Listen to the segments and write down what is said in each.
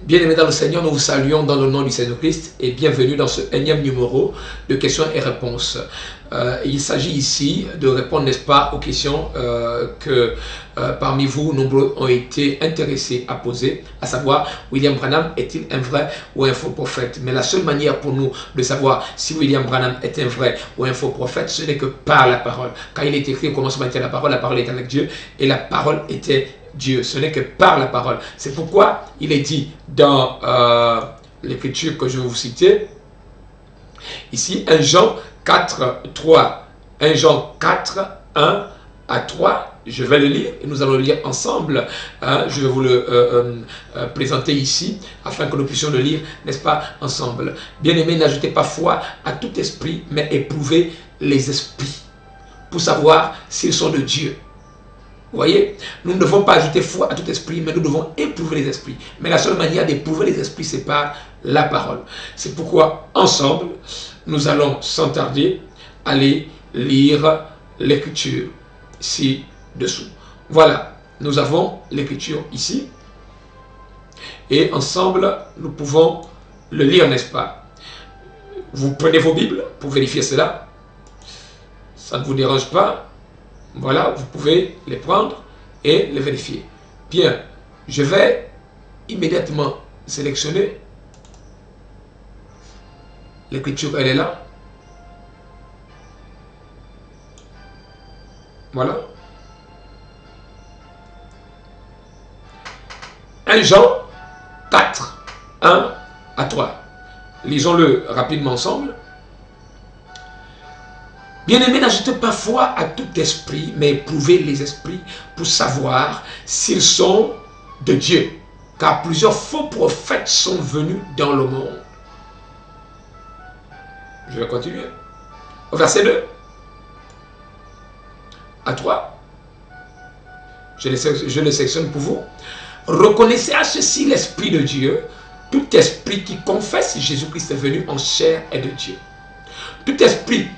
Bien-aimés dans le Seigneur, nous vous saluons dans le nom du Seigneur Christ et bienvenue dans ce énième numéro de questions et réponses. Il s'agit ici de répondre, n'est-ce pas, aux questions que parmi vous, nombreux ont été intéressés à poser, à savoir, William Branham est-il un vrai ou un faux prophète? Mais la seule manière pour nous de savoir si William Branham est un vrai ou un faux prophète, ce n'est que par la parole. Quand il est écrit au commencement était la parole était avec Dieu et la parole était Dieu. Ce n'est que par la parole. C'est pourquoi il est dit dans l'écriture que je vais vous citer, ici, 1 Jean 4, 3. 1 Jean 4, 1 à 3. Je vais le lire et nous allons le lire ensemble. Je vais vous le présenter ici afin que nous puissions le lire, n'est-ce pas, ensemble. Bien-aimés, n'ajoutez pas foi à tout esprit, mais éprouvez les esprits pour savoir s'ils sont de Dieu. Vous voyez, nous ne devons pas ajouter foi à tout esprit, mais nous devons éprouver les esprits. Mais la seule manière d'éprouver les esprits, c'est par la parole. C'est pourquoi, ensemble, nous allons sans tarder aller lire l'écriture ci-dessous. Voilà, nous avons l'écriture ici. Et ensemble, nous pouvons le lire, n'est-ce pas? Vous prenez vos Bibles pour vérifier cela. Ça ne vous dérange pas? Voilà, vous pouvez les prendre et les vérifier. Bien, je vais immédiatement sélectionner. L'écriture, elle est là. Voilà. 1 Jean 4, 1 à 3. Lisons-le rapidement ensemble. Bien-aimés, n'ajoutez pas foi à tout esprit, mais éprouvez les esprits pour savoir s'ils sont de Dieu. Car plusieurs faux prophètes sont venus dans le monde. Je vais continuer. Au verset 2. À 3. Je le sélectionne pour vous. Reconnaissez à ceci l'Esprit de Dieu. Tout esprit qui confesse Jésus-Christ est venu en chair est de Dieu. Tout esprit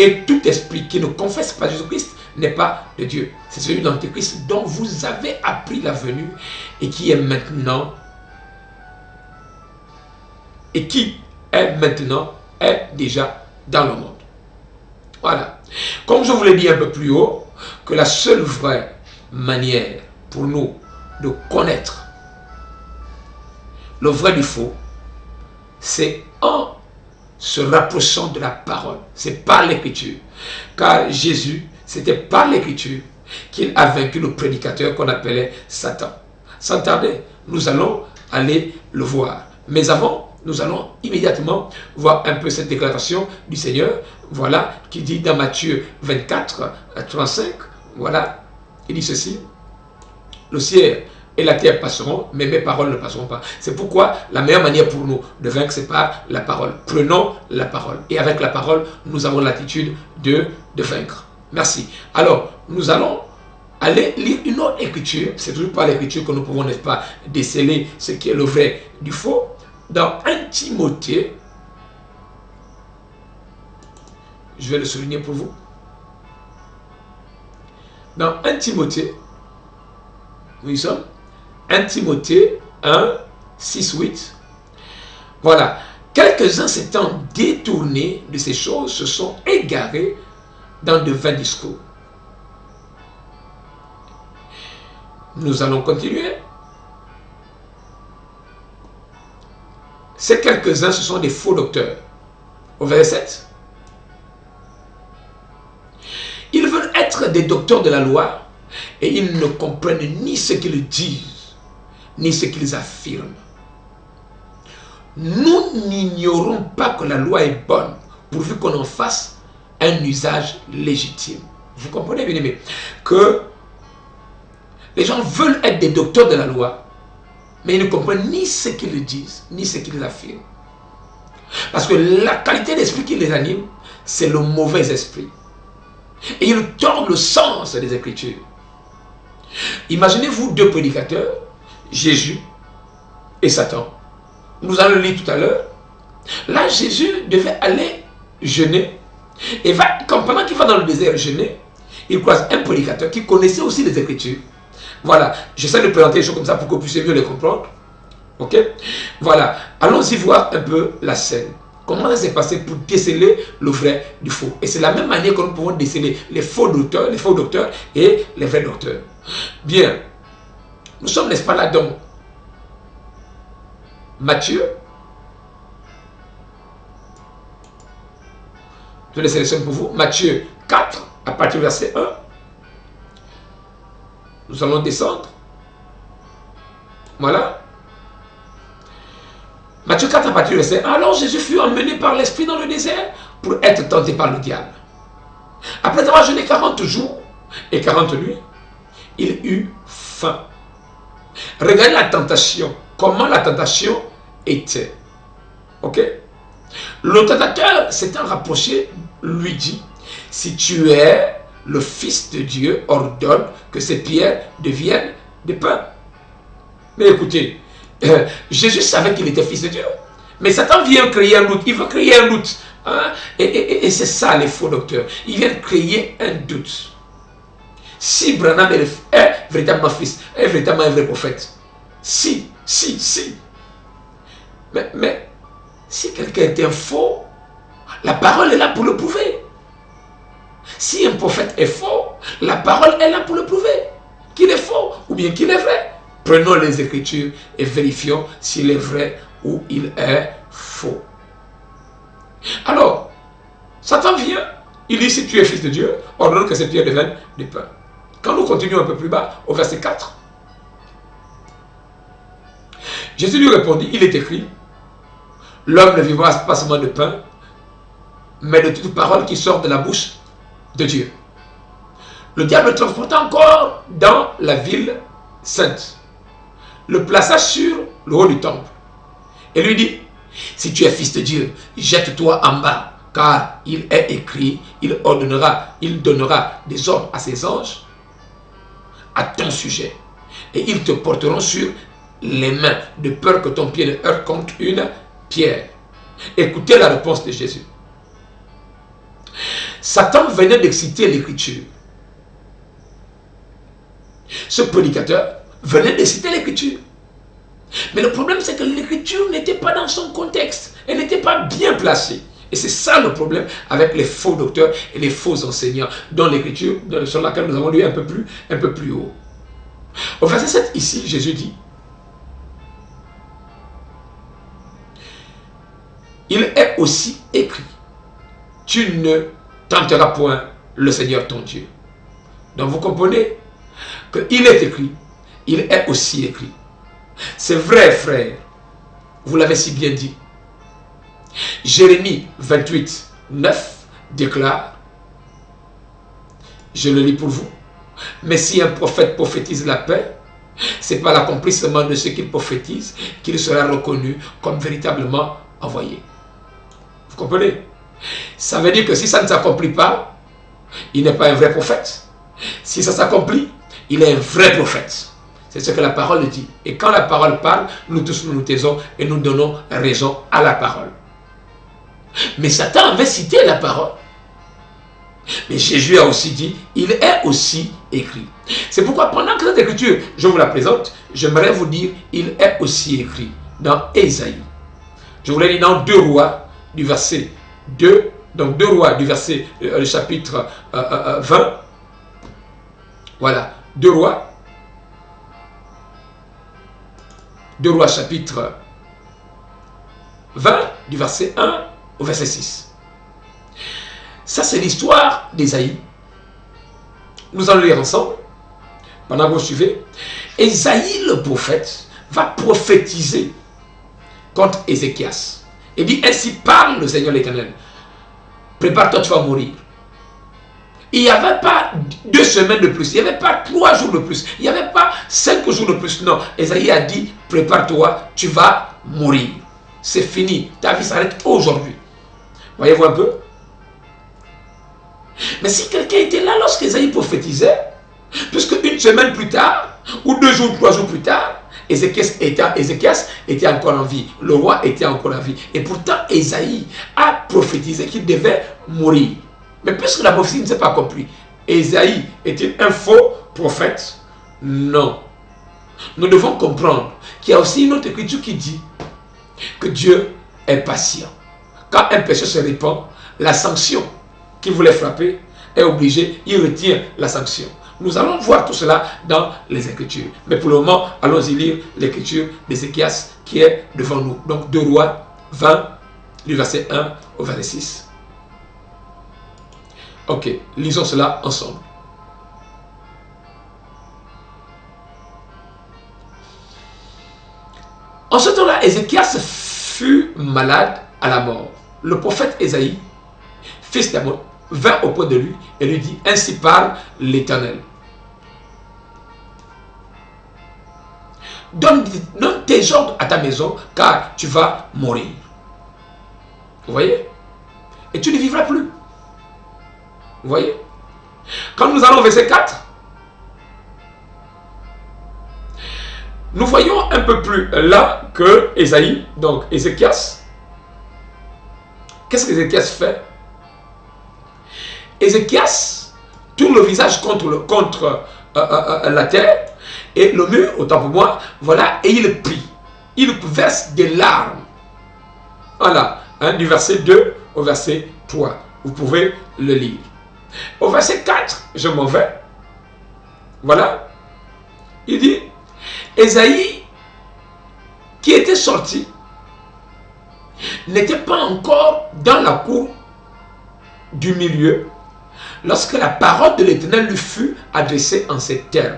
et tout esprit qui ne confesse pas Jésus-Christ n'est pas de Dieu. C'est celui d'Antéchrist dont vous avez appris la venue et qui est maintenant est déjà dans le monde. Voilà. Comme je vous l'ai dit un peu plus haut, que la seule vraie manière pour nous de connaître le vrai du faux, c'est en se rapprochant de la parole. C'est par l'écriture. Car Jésus, c'était par l'écriture qu'il a vaincu le prédicateur qu'on appelait Satan. Sans tarder, nous allons aller le voir. Mais avant, nous allons immédiatement voir un peu cette déclaration du Seigneur. Voilà, qui dit dans Matthieu 24, 35, voilà, il dit ceci: le ciel et la terre passeront, mais mes paroles ne passeront pas. C'est pourquoi la meilleure manière pour nous de vaincre, c'est par la parole. Prenons la parole. Et avec la parole, nous avons l'attitude de vaincre. Merci. Alors, nous allons aller lire une autre écriture. C'est toujours par l'écriture que nous pouvons, n'est-ce pas, déceler ce qui est le vrai du faux. Dans 1 Timothée, je vais le souligner pour vous. Dans 1 Timothée, nous y sommes. 1 Timothée 1, 6, 8. Voilà. Quelques-uns s'étant détournés de ces choses se sont égarés dans de vains discours. Nous allons continuer. Ces quelques-uns, ce sont des faux docteurs. Au verset 7. Ils veulent être des docteurs de la loi et ils ne comprennent ni ce qu'ils disent, ni ce qu'ils affirment. Nous n'ignorons pas que la loi est bonne, pourvu qu'on en fasse un usage légitime. Vous comprenez, bien aimé, que les gens veulent être des docteurs de la loi, mais ils ne comprennent ni ce qu'ils disent, ni ce qu'ils affirment. Parce que la qualité d'esprit qui les anime, c'est le mauvais esprit. Et ils tordent le sens des Écritures. Imaginez-vous deux prédicateurs, Jésus et Satan. Nous allons le lire tout à l'heure. Là, Jésus devait aller jeûner. Et pendant qu'il va dans le désert jeûner, il croise un prédicateur qui connaissait aussi les Écritures. Voilà, j'essaie de présenter les choses comme ça pour que vous puissiez mieux les comprendre. Ok? Voilà. Allons-y voir un peu la scène. Comment ça s'est passé pour déceler le vrai du faux. Et c'est la même manière que nous pouvons déceler les faux docteurs et les vrais docteurs. Bien. Nous sommes, n'est-ce pas, là dans Matthieu. Je les sélectionne pour vous. Matthieu 4, à partir du verset 1. Nous allons descendre. Voilà. Matthieu 4, à partir du verset 1. Alors Jésus fut emmené par l'Esprit dans le désert pour être tenté par le diable. Après avoir jeûné 40 jours et 40 nuits, il eut faim. Regardez la tentation. Comment la tentation était. Ok? Le tentateur s'étant rapproché, lui dit, si tu es le Fils de Dieu, ordonne que ces pierres deviennent des pains. Mais écoutez, Jésus savait qu'il était Fils de Dieu. Mais Satan vient créer un doute. Il veut créer un doute. Hein? Et c'est ça les faux docteurs. Ils viennent créer un doute. Si Branham est véritablement fils, est véritablement un vrai prophète. Si. Mais si quelqu'un est un faux, la parole est là pour le prouver. Si un prophète est faux, la parole est là pour le prouver. Qu'il est faux ou bien qu'il est vrai. Prenons les Écritures et vérifions s'il est vrai ou il est faux. Alors, Satan vient, il dit, si tu es fils de Dieu, ordonne que ces pierres deviennent des pains. Quand nous continuons un peu plus bas, au verset 4, Jésus lui répondit, il est écrit, l'homme ne vivra pas seulement de pain, mais de toute parole qui sort de la bouche de Dieu. Le diable le transporta encore dans la ville sainte, le plaça sur le haut du temple, et lui dit, si tu es fils de Dieu, jette-toi en bas, car il est écrit, il donnera des ordres à ses anges à ton sujet, et ils te porteront sur les mains, de peur que ton pied ne heurte contre une pierre. Écoutez la réponse de Jésus. Satan venait d'exciter l'écriture. Ce prédicateur venait d'exciter l'écriture. Mais le problème, c'est que l'écriture n'était pas dans son contexte. Elle n'était pas bien placée. Et c'est ça le problème avec les faux docteurs et les faux enseignants dans l'écriture sur laquelle nous avons lu un peu plus haut. Au verset 7, ici, Jésus dit, il est aussi écrit, tu ne tenteras point le Seigneur ton Dieu. Donc vous comprenez qu'il est écrit, il est aussi écrit. C'est vrai, frère, vous l'avez si bien dit. Jérémie 28, 9 déclare, je le lis pour vous, mais si un prophète prophétise la paix, c'est par l'accomplissement de ce qu'il prophétise qu'il sera reconnu comme véritablement envoyé. Vous comprenez? Ça veut dire que si ça ne s'accomplit pas, il n'est pas un vrai prophète. Si ça s'accomplit, il est un vrai prophète. C'est ce que la parole dit. Et quand la parole parle, nous tous nous taisons et nous donnons raison à la parole. Mais Satan avait cité la parole. Mais Jésus a aussi dit, il est aussi écrit. C'est pourquoi pendant que cette écriture, je vous la présente, j'aimerais vous dire, il est aussi écrit dans Ésaïe. Je vous l'ai dit dans 2 Rois du verset 2, donc 2 Rois du verset, le chapitre 20. Voilà, 2 Rois chapitre 20 du verset 1 au verset 6. Ça, c'est l'histoire d'Ésaïe. Nous allons lire ensemble, pendant que vous suivez. Ésaïe, le prophète, va prophétiser contre Ézéchias. Il dit, ainsi parle le Seigneur l'Éternel. Prépare-toi, tu vas mourir. Il n'y avait pas 2 semaines de plus, il n'y avait pas 3 jours de plus, il n'y avait pas 5 jours de plus. Non, Ésaïe a dit, prépare-toi, tu vas mourir. C'est fini, ta vie s'arrête aujourd'hui. Voyez-vous un peu? Mais si quelqu'un était là lorsqu'Ésaïe prophétisait, puisque 1 semaine plus tard, ou 2 jours, 3 jours plus tard, Ézéchias était encore en vie, le roi était encore en vie. Et pourtant, Ésaïe a prophétisé qu'il devait mourir. Mais puisque la prophétie ne s'est pas accomplie, Ésaïe était un faux prophète? Non. nous devons comprendre qu'il y a aussi une autre écriture qui dit que Dieu est patient. Quand un péché se répand, la sanction qui voulait frapper est obligée, il retire la sanction. Nous allons voir tout cela dans les Écritures. Mais pour le moment, allons-y lire l'écriture d'Ézéchias qui est devant nous. Donc 2 Rois 20, du verset 1 au verset 6. Ok, lisons cela ensemble. En ce temps-là, Ézéchias fut malade à la mort. Le prophète Ésaïe, fils d'Amon, vint auprès de lui et lui dit, ainsi parle l'Éternel. Donne tes ordres à ta maison, car tu vas mourir. Vous voyez? Et tu ne vivras plus. Vous voyez? Quand nous allons au verset 4, nous voyons un peu plus là que Ésaïe, donc Ézéchias. Qu'est-ce qu'Ézéchias fait? Ézéchias tourne le visage contre la terre et le mur, autant pour moi, voilà, et il prie. Il verse des larmes. Voilà, hein, du verset 2 au verset 3. Vous pouvez le lire. Au verset 4, je m'en vais. Voilà. Il dit, Ésaïe, qui était sorti, n'était pas encore dans la cour du milieu lorsque la parole de l'Éternel lui fut adressée en ces termes.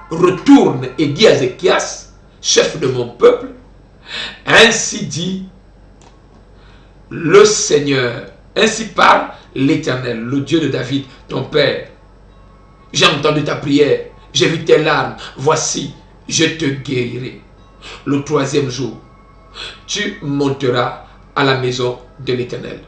Retourne et dis à Ézéchias, chef de mon peuple, ainsi dit le Seigneur, ainsi parle l'Éternel, le Dieu de David, ton père. J'ai entendu ta prière, j'ai vu tes larmes, voici, je te guérirai. Le 3e jour, tu monteras à la maison de l'Éternel.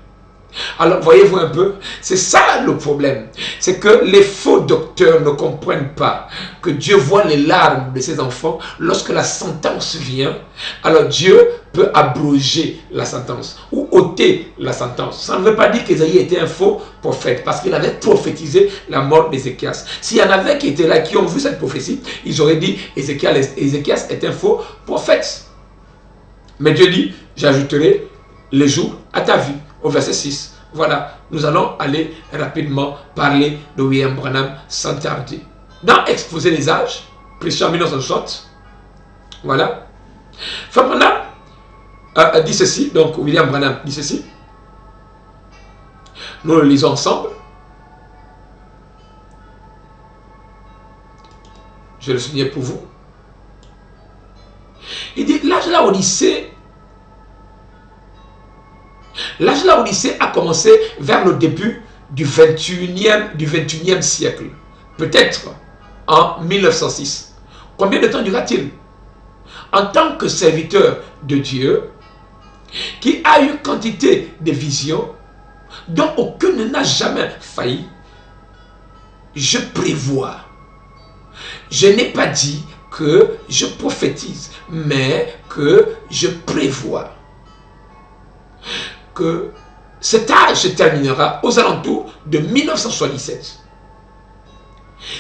Alors, voyez-vous un peu, c'est ça le problème. C'est que les faux docteurs ne comprennent pas que Dieu voit les larmes de ses enfants lorsque la sentence vient. Alors, Dieu peut abroger la sentence ou ôter la sentence. Ça ne veut pas dire qu'Ésaïe était un faux prophète parce qu'il avait prophétisé la mort d'Ézéchias. S'il y en avait qui étaient là, qui ont vu cette prophétie, ils auraient dit Ézéchias est un faux prophète. Mais Dieu dit, j'ajouterai les jours à ta vie. Au verset 6. Voilà, nous allons aller rapidement parler de William Branham sans tarder. Dans Exposer les âges, prêché en 1960, voilà, Frère Branham dit ceci, donc William Branham dit ceci. Nous le lisons ensemble. Je le souligne pour vous. Il dit, l'âge de la Odyssée, a commencé vers le début du 21e siècle. Peut-être en 1906. Combien de temps dura-t-il? En tant que serviteur de Dieu, qui a eu quantité de visions, dont aucune n'a jamais failli, je prévois. Je n'ai pas dit que je prophétise, mais que je prévois que cet âge se terminera aux alentours de 1977.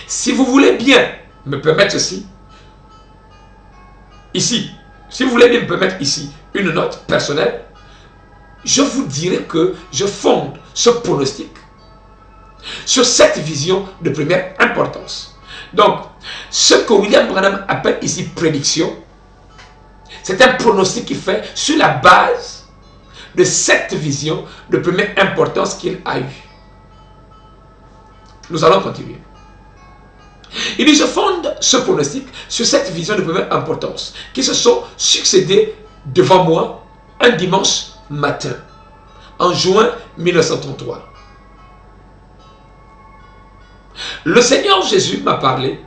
Si vous voulez bien me permettre ceci, ici, si vous voulez bien me permettre ici une note personnelle, je vous dirai que je fonde ce pronostic sur cette vision de première importance. Donc, ce que William Branham appelle ici prédiction, c'est un pronostic qu'il fait sur la base de cette vision de première importance qu'il a eue. Nous allons continuer. Il dit, je fonde ce pronostic sur cette vision de première importance qui se sont succédés devant moi un dimanche matin, en juin 1933. Le Seigneur Jésus m'a parlé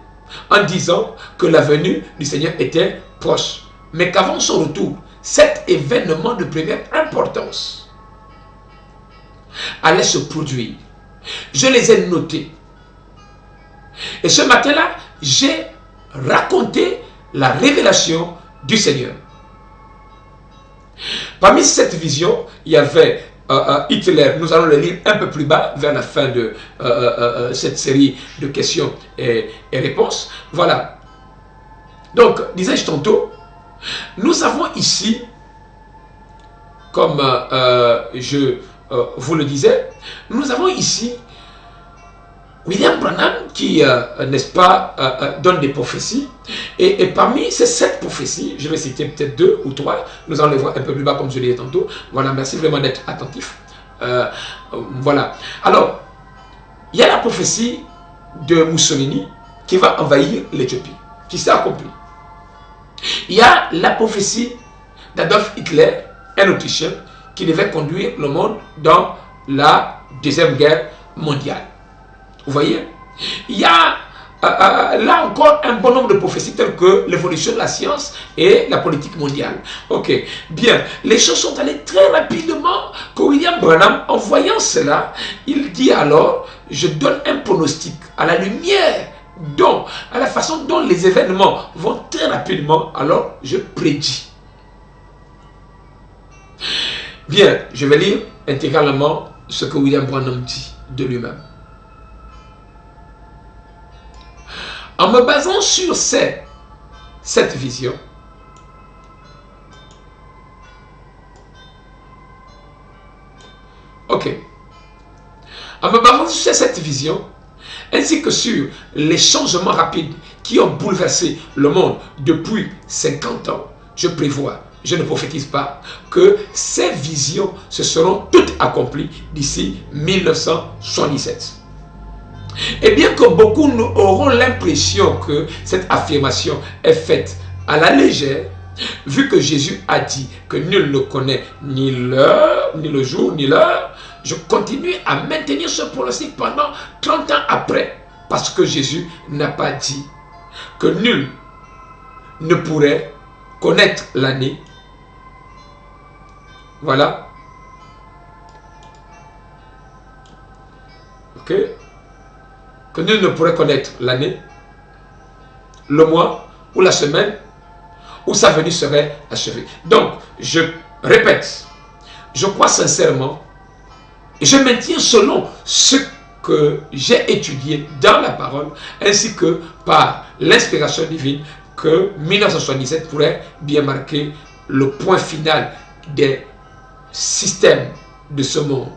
en disant que la venue du Seigneur était proche, mais qu'avant son retour, cet événement de première importance allait se produire. Je les ai notés. Et ce matin-là, j'ai raconté la révélation du Seigneur. Parmi cette vision, il y avait Hitler. Nous allons le lire un peu plus bas, vers la fin de cette série de questions et réponses. Voilà. Donc, disais-je tantôt, nous avons ici, comme je vous le disais, nous avons ici William Branham qui, n'est-ce pas, donne des prophéties. Et parmi ces 7 prophéties, je vais citer peut-être 2 ou 3, nous allons les voir un peu plus bas comme je l'ai dit tantôt. Voilà, merci vraiment d'être attentif. Voilà. Alors, il y a la prophétie de Mussolini qui va envahir l'Éthiopie, qui s'est accomplie. Il y a la prophétie d'Adolf Hitler, un Autrichien, qui devait conduire le monde dans la Deuxième Guerre mondiale. Vous voyez? Il y a là encore un bon nombre de prophéties telles que l'évolution de la science et la politique mondiale. Ok, bien, les choses sont allées très rapidement que William Branham, en voyant cela, il dit alors, je donne un pronostic à la lumière, à la façon dont les événements vont très rapidement, alors je prédis. Bien, je vais lire intégralement ce que William Branham dit de lui-même. En me basant sur cette vision, ok, en me basant sur cette vision, ainsi que sur les changements rapides qui ont bouleversé le monde depuis 50 ans, je prévois, je ne prophétise pas, que ces visions se seront toutes accomplies d'ici 1977. Et bien que beaucoup auront l'impression que cette affirmation est faite à la légère, vu que Jésus a dit que nul ne connaît ni l'heure, ni le jour, ni l'heure, je continue à maintenir ce pronostic pendant 30 ans après, parce que Jésus n'a pas dit que nul ne pourrait connaître l'année. Voilà. Ok. Que nul ne pourrait connaître l'année, le mois ou la semaine où sa venue serait achevée. Donc, je répète, je crois sincèrement et je maintiens selon ce que j'ai étudié dans la parole ainsi que par l'inspiration divine que 1977 pourrait bien marquer le point final des systèmes de ce monde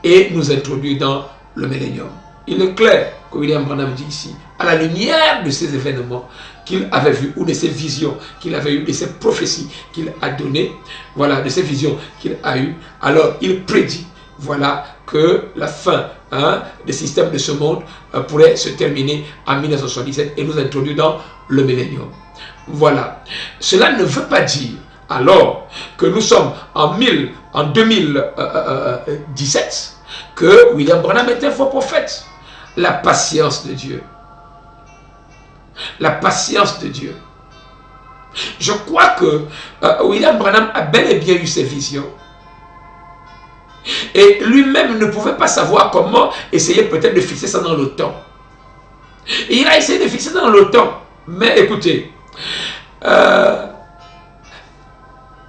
et nous introduire dans le millénium. Il est clair que William Branham dit ici, à la lumière de ces événements qu'il avait vus, ou de ces visions qu'il avait eues, de ces prophéties qu'il a données, voilà, de ces visions qu'il a eues, alors il prédit, voilà, que la fin des systèmes de ce monde pourrait se terminer en 1977 et nous introduire dans le millénium. Voilà. Cela ne veut pas dire, alors que nous sommes en 2017, que William Branham est un faux prophète. La patience de Dieu. La patience de Dieu. Je crois que William Branham a bel et bien eu ses visions. Et lui-même ne pouvait pas savoir comment essayer peut-être de fixer ça dans le temps. Et il a essayé de fixer ça dans le temps. Mais écoutez,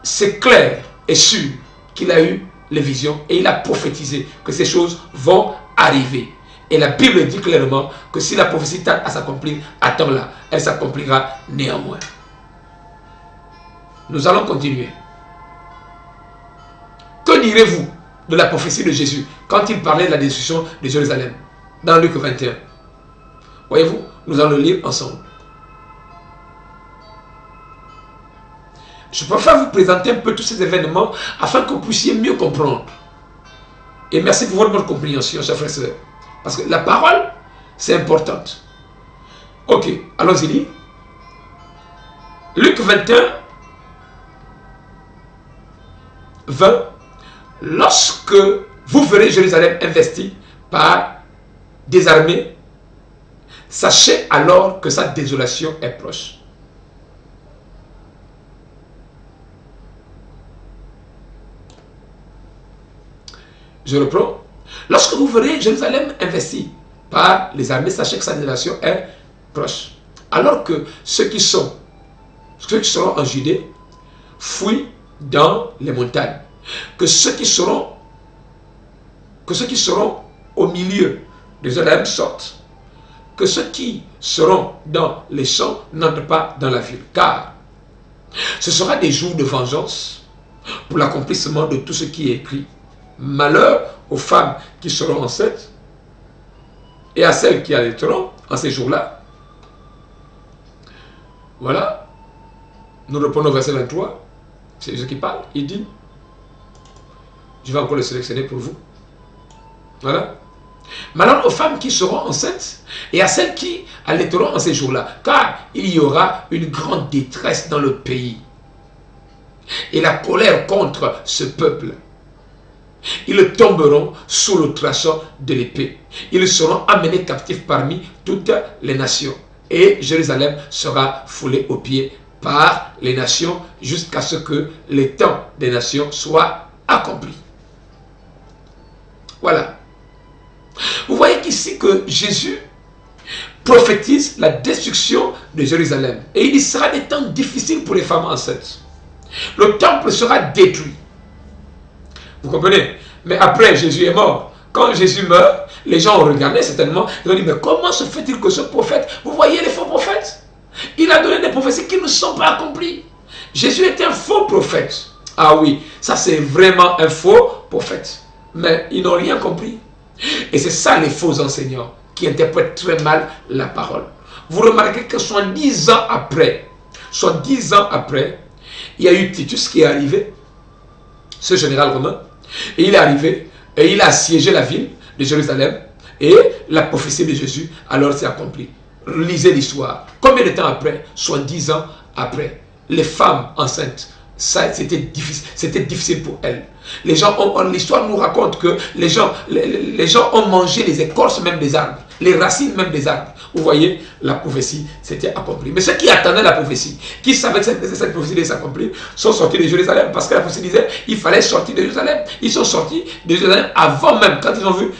c'est clair et sûr qu'il a eu les visions et il a prophétisé que ces choses vont arriver. Et la Bible dit clairement que si la prophétie tarde à s'accomplir, attends-la, elle s'accomplira néanmoins. Nous allons continuer. Que direz-vous de la prophétie de Jésus quand il parlait de la destruction de Jérusalem dans Luc 21? Voyez-vous, nous allons le lire ensemble. Je préfère vous présenter un peu tous ces événements afin que vous puissiez mieux comprendre. Et merci pour votre bonne compréhension, chers frères et sœurs. Parce que la parole, c'est importante. Ok, allons-y. Luc 21, 20. Lorsque vous verrez Jérusalem investie par des armées, sachez alors que sa désolation est proche. Je reprends. Lorsque vous verrez Jérusalem investie par les armées, sachez que sa désolation est proche. Alors que ceux qui seront en Judée fuient dans les montagnes. Que ceux qui seront que ceux qui seront au milieu de Jérusalem sortent, que ceux qui seront dans les champs n'entrent pas dans la ville, car ce sera des jours de vengeance pour l'accomplissement de tout ce qui est écrit. Malheur aux femmes qui seront enceintes et à celles qui allaiteront en ces jours-là. Voilà. Nous reprenons au verset 23. C'est Jésus qui parle. Il dit, je vais encore le sélectionner pour vous. Voilà. Malheur aux femmes qui seront enceintes et à celles qui allaiteront en ces jours-là, car il y aura une grande détresse dans le pays et la colère contre ce peuple. Ils tomberont sous le tranchant de l'épée. Ils seront amenés captifs parmi toutes les nations. Et Jérusalem sera foulée aux pieds par les nations jusqu'à ce que les temps des nations soient accomplis. Voilà. Vous voyez qu'ici que Jésus prophétise la destruction de Jérusalem. Et il y sera des temps difficiles pour les femmes enceintes. Le temple sera détruit. Vous comprenez? Mais après, Jésus est mort. Quand Jésus meurt, les gens ont regardé certainement. Ils ont dit, mais comment se fait-il que ce prophète, vous voyez les faux prophètes? Il a donné des prophéties qui ne sont pas accomplies. Jésus était un faux prophète. Ah oui, ça c'est vraiment un faux prophète. Mais ils n'ont rien compris. Et c'est ça les faux enseignants qui interprètent très mal la parole. Vous remarquez que 70 ans après, il y a eu Titus qui est arrivé, ce général romain, et il est arrivé, et il a assiégé la ville de Jérusalem, et la prophétie de Jésus, alors s'est accomplie. Lisez l'histoire. Combien de temps après? 70 ans après. Les femmes enceintes, ça c'était difficile pour elles. Les gens l'histoire nous raconte que les gens ont mangé les écorces même des arbres, les racines même des arbres. Vous voyez, la prophétie s'était accomplie. Mais ceux qui attendaient la prophétie, qui savaient que cette prophétie allait s'accomplir, sont sortis de Jérusalem, parce que la prophétie disait qu'il fallait sortir de Jérusalem. Ils sont sortis de Jérusalem avant même, quand ils ont vu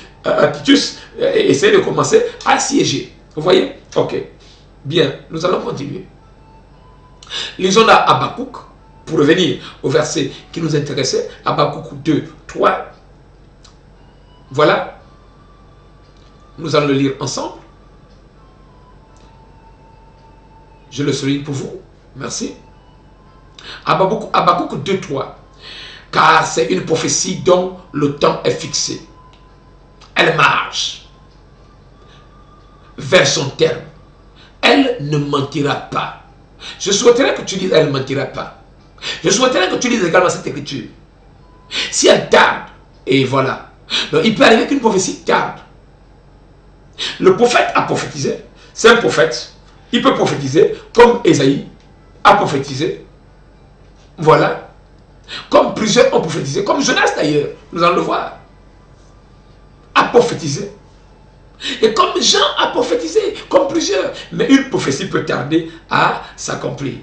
Titus essayer de commencer à siéger. Vous voyez? Ok. Bien, nous allons continuer. Lisons là Habakkuk, pour revenir au verset qui nous intéressait, Habakkuk 2, 3. Voilà. Nous allons le lire ensemble. Je le souligne pour vous. Merci. Habakkuk 2, 3. Car c'est une prophétie dont le temps est fixé. Elle marche vers son terme. Elle ne mentira pas. Je souhaiterais que tu dises elle ne mentira pas. Je souhaiterais que tu lises également cette écriture. Si elle tarde, et voilà. Donc il peut arriver qu'une prophétie tarde. Le prophète a prophétisé. C'est un prophète. Il peut prophétiser comme Ésaïe a prophétisé. Voilà. Comme plusieurs ont prophétisé. Comme Jonas d'ailleurs. Nous allons le voir. A prophétisé. Et comme Jean a prophétisé. Comme plusieurs. Mais une prophétie peut tarder à s'accomplir.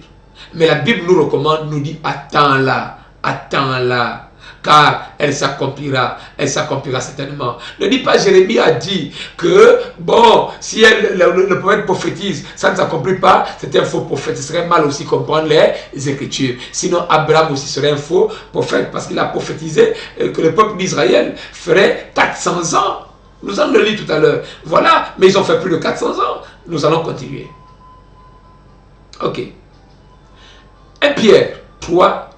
Mais la Bible nous recommande, nous dit, attends-la, attends-la, car elle s'accomplira certainement. Ne dis pas, Jérémie a dit que, bon, si le prophète prophétise, ça ne s'accomplit pas, c'est un faux prophète. Ce serait mal aussi comprendre les Écritures. Sinon, Abraham aussi serait un faux prophète, parce qu'il a prophétisé que le peuple d'Israël ferait 400 ans. Nous allons le lire tout à l'heure. Voilà, mais ils ont fait plus de 400 ans. Nous allons continuer. Ok. 1 Pierre 3,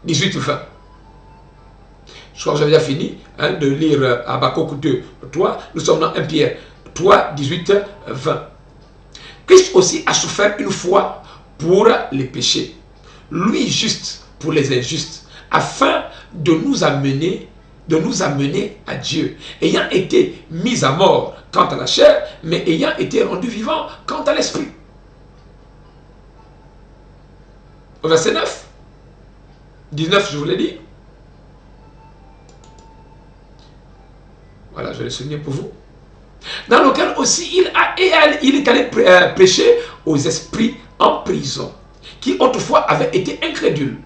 18, 20. Je crois que j'avais déjà fini de lire Habakkuk 2, 3. Nous sommes dans 1 Pierre 3, 18, 20. Christ aussi a souffert une fois pour les péchés, lui juste pour les injustes, afin de nous amener à Dieu, ayant été mis à mort quant à la chair, mais ayant été rendu vivant quant à l'esprit. Au verset 9, 19, je vous l'ai dit. Voilà, je vais le souligner pour vous. Dans lequel aussi il est allé prêcher aux esprits en prison, qui autrefois avaient été incrédules,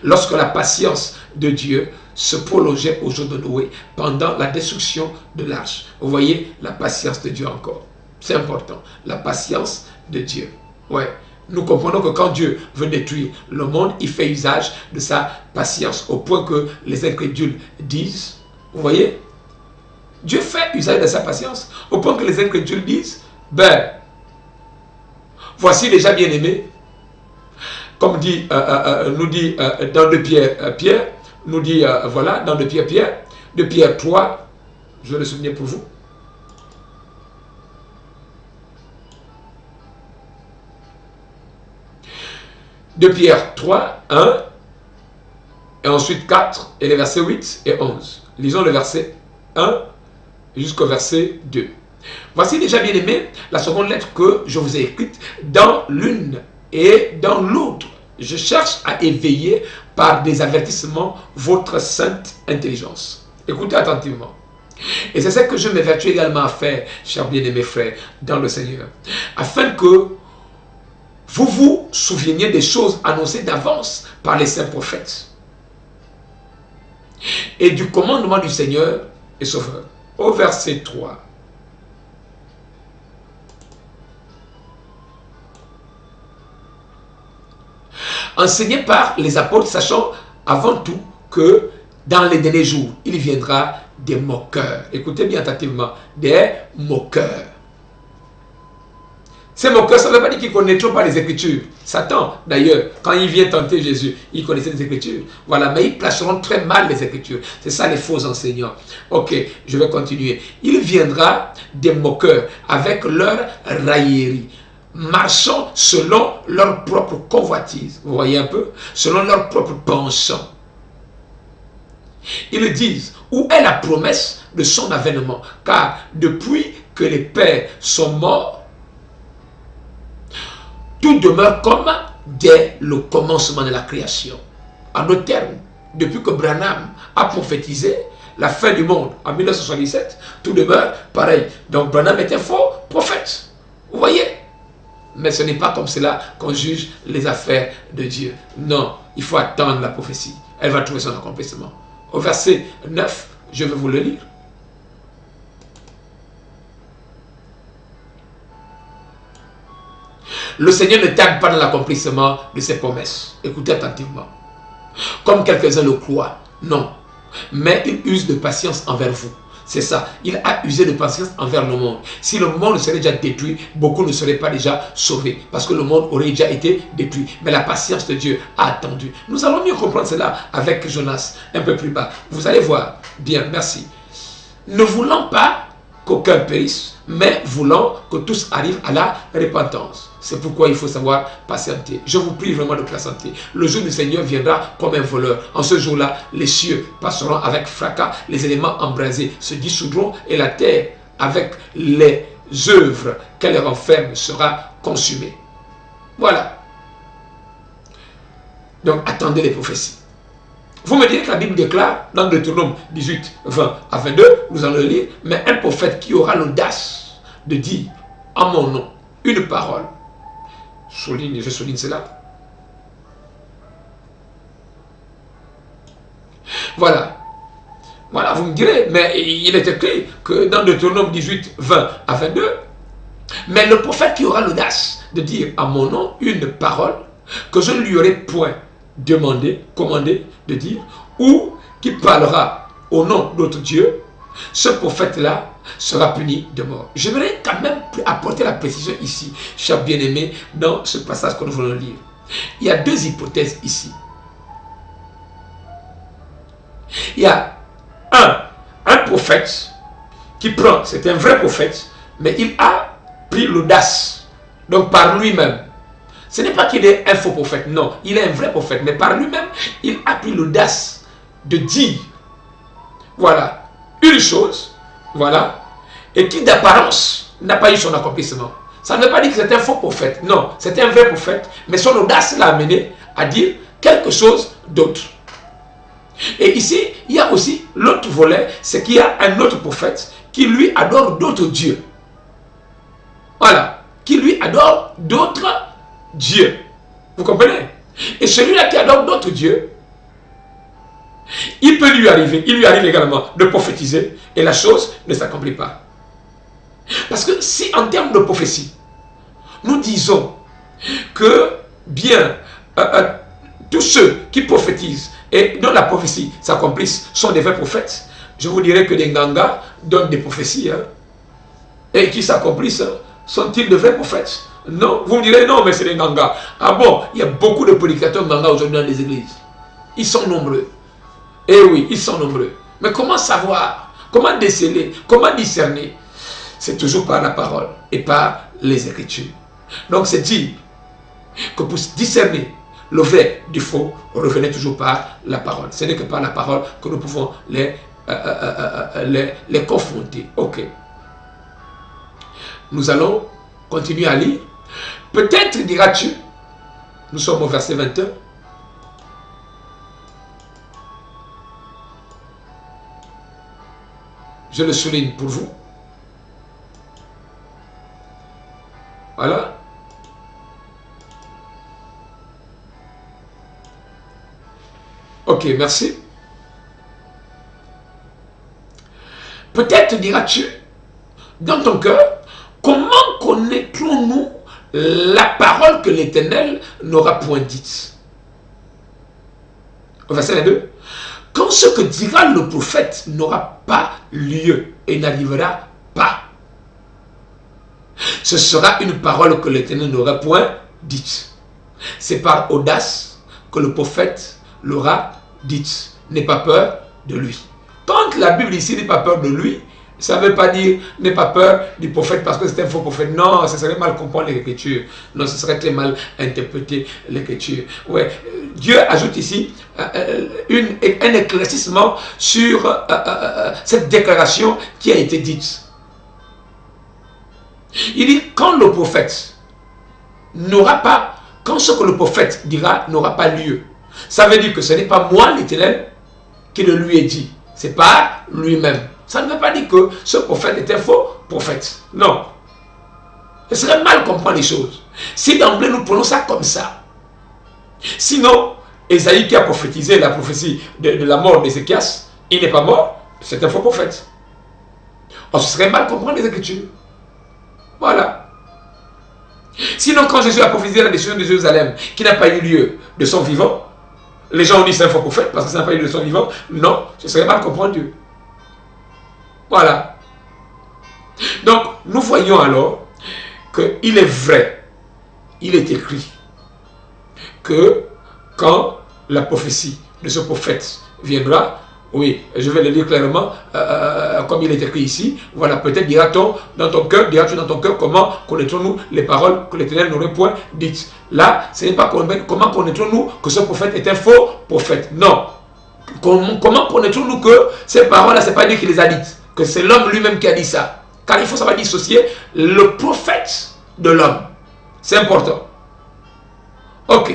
lorsque la patience de Dieu se prolongeait au jour de Noé, pendant la destruction de l'arche. Vous voyez, la patience de Dieu encore. C'est important, la patience de Dieu. Ouais. Nous comprenons que quand Dieu veut détruire le monde, il fait usage de sa patience, au point que les incrédules disent, vous voyez, Dieu fait usage de sa patience, au point que les Écritures disent, ben, voici déjà bien-aimé, comme dit, nous dit dans 2 Pierre, nous dit, voilà, dans 2 Pierre 3, je vais le souvenir pour vous. De Pierre 3, 1, et ensuite 4, et les versets 8 et 11. Lisons le verset 1 jusqu'au verset 2. Voici déjà, bien aimé, la seconde lettre que je vous ai écrite. Dans l'une et dans l'autre, je cherche à éveiller par des avertissements votre sainte intelligence. Écoutez attentivement. Et c'est ce que je m'évertue également à faire, chers bien-aimés frères, dans le Seigneur, afin que vous vous souveniez des choses annoncées d'avance par les saints prophètes et du commandement du Seigneur et Sauveur. Au verset 3. Enseigné par les apôtres, sachant avant tout que dans les derniers jours, il viendra des moqueurs. Écoutez bien attentivement, des moqueurs. Ces moqueurs, ça ne veut pas dire qu'ils ne connaîtront pas les Écritures. Satan, d'ailleurs, quand il vient tenter Jésus, il connaissait les Écritures. Voilà, mais ils placeront très mal les Écritures. C'est ça les faux enseignants. Ok, je vais continuer. Il viendra des moqueurs avec leur raillerie, marchant selon leur propre convoitise. Vous voyez un peu? Selon leur propre penchant. Ils disent, où est la promesse de son avènement? Car depuis que les pères sont morts, tout demeure comme dès le commencement de la création. En d'autres termes, depuis que Branham a prophétisé la fin du monde en 1977, tout demeure pareil. Donc Branham est un faux prophète. Vous voyez? Mais ce n'est pas comme cela qu'on juge les affaires de Dieu. Non, il faut attendre la prophétie. Elle va trouver son accomplissement. Au verset 9, je vais vous le lire. Le Seigneur ne tarde pas dans l'accomplissement de ses promesses. Écoutez attentivement. Comme quelques-uns le croient, non. Mais il use de patience envers vous. C'est ça. Il a usé de patience envers le monde. Si le monde serait déjà détruit, beaucoup ne seraient pas déjà sauvés. Parce que le monde aurait déjà été détruit. Mais la patience de Dieu a attendu. Nous allons mieux comprendre cela avec Jonas un peu plus bas. Vous allez voir. Bien, merci. Ne voulant pas qu'aucun périsse, mais voulant que tous arrivent à la repentance. C'est pourquoi il faut savoir patienter. Je vous prie vraiment de patienter. Le jour du Seigneur viendra comme un voleur. En ce jour-là, les cieux passeront avec fracas, les éléments embrasés se dissoudront et la terre, avec les œuvres qu'elle renferme, sera consumée. Voilà. Donc, attendez les prophéties. Vous me direz que la Bible déclare, dans Deutéronome 18, 20 à 22, nous allons le lire, mais un prophète qui aura l'audace de dire en mon nom une parole. Je souligne cela. Voilà. Voilà, vous me direz, mais il est écrit que dans Deutéronome 18, 20 à 22, mais le prophète qui aura l'audace de dire en mon nom une parole que je ne lui aurai point commandé de dire, ou qui parlera au nom d'autre Dieu, ce prophète-là sera puni de mort. J'aimerais quand même apporter la précision ici, chers bien-aimés, dans ce passage que nous voulons lire. Il y a deux hypothèses ici. Il y a un prophète qui prend, c'est un vrai prophète, mais il a pris l'audace, donc par lui-même. Ce n'est pas qu'il est un faux prophète, non, il est un vrai prophète, mais par lui-même, il a pris l'audace de dire, voilà, une chose, voilà, et qui d'apparence n'a pas eu son accomplissement. Ça ne veut pas dire que c'est un faux prophète, non, c'est un vrai prophète, mais son audace l'a amené à dire quelque chose d'autre. Et ici, il y a aussi l'autre volet, c'est qu'il y a un autre prophète qui lui adore d'autres dieux. Voilà, qui lui adore d'autres dieux. Vous comprenez? Et celui-là qui adore d'autres dieux, il lui arrive également de prophétiser et la chose ne s'accomplit pas. Parce que si en termes de prophétie, nous disons que bien tous ceux qui prophétisent et dont la prophétie s'accomplisse sont des vrais prophètes, je vous dirais que les Nganga donnent des prophéties, hein, et qui s'accomplissent. Hein. Sont-ils de vrais prophètes? Non. Vous me direz, non, mais c'est des Nganga. Ah bon, il y a beaucoup de prédicateurs Nganga aujourd'hui dans les églises. Ils sont nombreux. Eh oui, ils sont nombreux. Mais comment savoir? Comment déceler? Comment discerner? C'est toujours par la parole et par les Écritures. Donc c'est dit que pour discerner le vrai du faux, revenez toujours par la parole. Ce n'est que par la parole que nous pouvons les confronter. Ok. Nous allons continuer à lire. Peut-être diras-tu, nous sommes au verset 21. Je le souligne pour vous. Voilà. Ok, merci. Peut-être diras-tu, dans ton cœur, comment connaîtrons-nous la parole que l'Éternel n'aura point dite? Au verset 2. Quand ce que dira le prophète n'aura pas lieu et n'arrivera pas, ce sera une parole que l'Éternel n'aura point dite. C'est par audace que le prophète l'aura dite. N'aie pas peur de lui. Quand la Bible ici n'est pas peur de lui, ça ne veut pas dire n'aie pas peur du prophète parce que c'est un faux prophète. Non, ce serait mal comprendre l'Écriture. Non, ce serait très mal interpréter l'Écriture. Ouais. Dieu ajoute ici un éclaircissement sur cette déclaration qui a été dite. Il dit, quand le prophète n'aura pas, quand ce que le prophète dira n'aura pas lieu, ça veut dire que ce n'est pas moi, l'Éternel, qui le lui ai dit. C'est pas lui-même. Ça ne veut pas dire que ce prophète est un faux prophète. Non. Ce serait mal comprendre les choses. Si d'emblée nous prenons ça comme ça. Sinon, Ésaïe qui a prophétisé la prophétie de la mort d'Ézéchias, il n'est pas mort, c'est un faux prophète. Alors, ce serait mal comprendre les Écritures. Voilà. Sinon, quand Jésus a prophétisé la destruction de Jérusalem, qui n'a pas eu lieu de son vivant, les gens ont dit c'est un faux prophète parce que ça n'a pas eu lieu de son vivant. Non, ce serait mal comprendre Dieu. Voilà. Donc, nous voyons alors qu'il est vrai, il est écrit, que quand la prophétie de ce prophète viendra, oui, je vais le dire clairement, comme il est écrit ici, voilà, peut-être dira-t-on dans ton cœur, diras-tu dans ton cœur, comment connaîtrons-nous les paroles que l'Éternel n'aurait point dites. Là, ce n'est pas comment connaîtrons-nous que ce prophète est un faux prophète. Non. Comment connaîtrons-nous que ces paroles-là, ce n'est pas Dieu qui les a dites, que c'est l'homme lui-même qui a dit ça. Car il faut savoir dissocier le prophète de l'homme. C'est important. Ok.